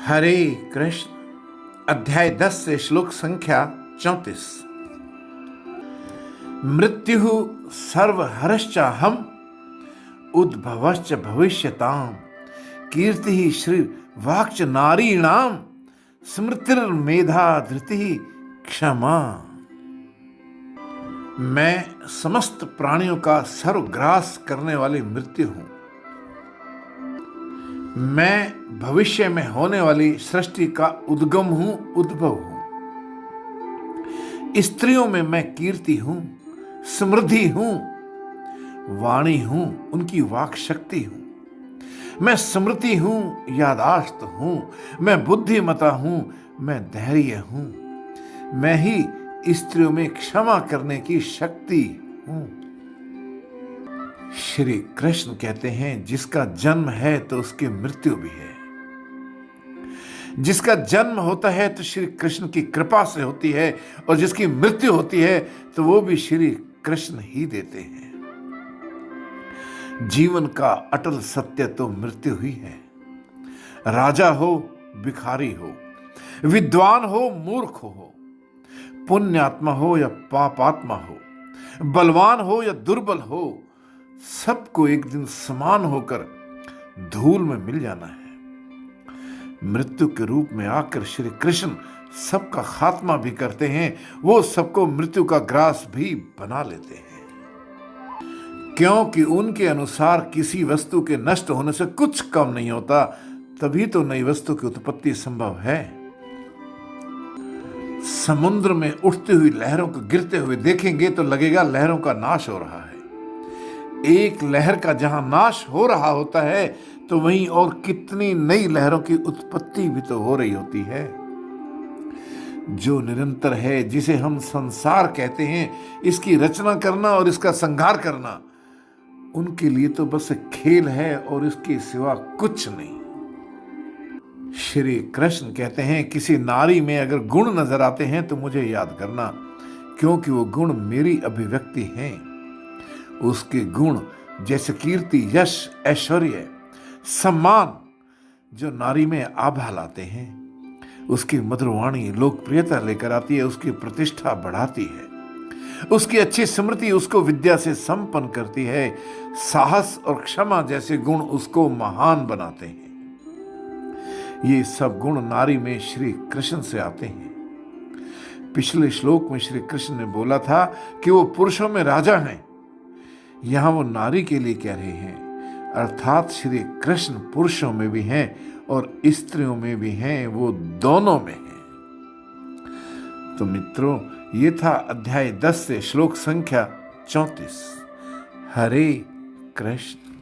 हरे कृष्ण। अध्याय 10 से श्लोक संख्या 34। मृत्यु सर्वहरश्चाहम उद्भवश्च भविष्यताम कीर्ति श्री वाक्च नारीणाम स्मृतिर्मेधा धृति क्षमा। मैं समस्त प्राणियों का सर्वग्रास करने वाली मृत्यु हूं। मैं भविष्य में होने वाली सृष्टि का उद्गम हूं, उद्भव हूं। स्त्रियों में मैं कीर्ति हूं, समृद्धि हूं, वाणी हूं, उनकी वाक शक्ति हूं। मैं स्मृति हूं, यादाश्त हूं, मैं बुद्धिमता हूं, मैं धैर्य हूं। मैं ही स्त्रियों में क्षमा करने की शक्ति हूं। श्री कृष्ण कहते हैं, जिसका जन्म है तो उसकी मृत्यु भी है। जिसका जन्म होता है तो श्री कृष्ण की कृपा से होती है, और जिसकी मृत्यु होती है तो वो भी श्री कृष्ण ही देते हैं। जीवन का अटल सत्य तो मृत्यु ही है। राजा हो, भिखारी हो, विद्वान हो, मूर्ख हो, पुण्यात्मा हो या पापात्मा हो, बलवान हो या दुर्बल हो, सबको एक दिन समान होकर धूल में मिल जाना है। मृत्यु के रूप में आकर श्री कृष्ण सबका खात्मा भी करते हैं। वो सबको मृत्यु का ग्रास भी बना लेते हैं, क्योंकि उनके अनुसार किसी वस्तु के नष्ट होने से कुछ कम नहीं होता। तभी तो नई वस्तु की उत्पत्ति संभव है। समुद्र में उठती हुई लहरों को गिरते हुए देखेंगे तो लगेगा लहरों का नाश हो रहा है। एक लहर का जहां नाश हो रहा होता है तो वहीं और कितनी नई लहरों की उत्पत्ति भी तो हो रही होती है। जो निरंतर है, जिसे हम संसार कहते हैं, इसकी रचना करना और इसका संहार करना उनके लिए तो बस एक खेल है और इसके सिवा कुछ नहीं। श्री कृष्ण कहते हैं, किसी नारी में अगर गुण नजर आते हैं तो मुझे याद करना, क्योंकि वो गुण मेरी अभिव्यक्ति हैं। उसके गुण जैसे कीर्ति, यश, ऐश्वर्य, सम्मान जो नारी में आभा लाते हैं, उसकी मधुर वाणी लोकप्रियता लेकर आती है, उसकी प्रतिष्ठा बढ़ाती है। उसकी अच्छी स्मृति उसको विद्या से संपन्न करती है। साहस और क्षमा जैसे गुण उसको महान बनाते हैं। ये सब गुण नारी में श्री कृष्ण से आते हैं। पिछले श्लोक में श्री कृष्ण ने बोला था कि वो पुरुषों में राजा हैं। यहां वो नारी के लिए कह रहे हैं, अर्थात श्री कृष्ण पुरुषों में भी हैं और स्त्रियों में भी हैं, वो दोनों में हैं। तो मित्रों, ये था अध्याय 10 से श्लोक संख्या 34। हरे कृष्ण।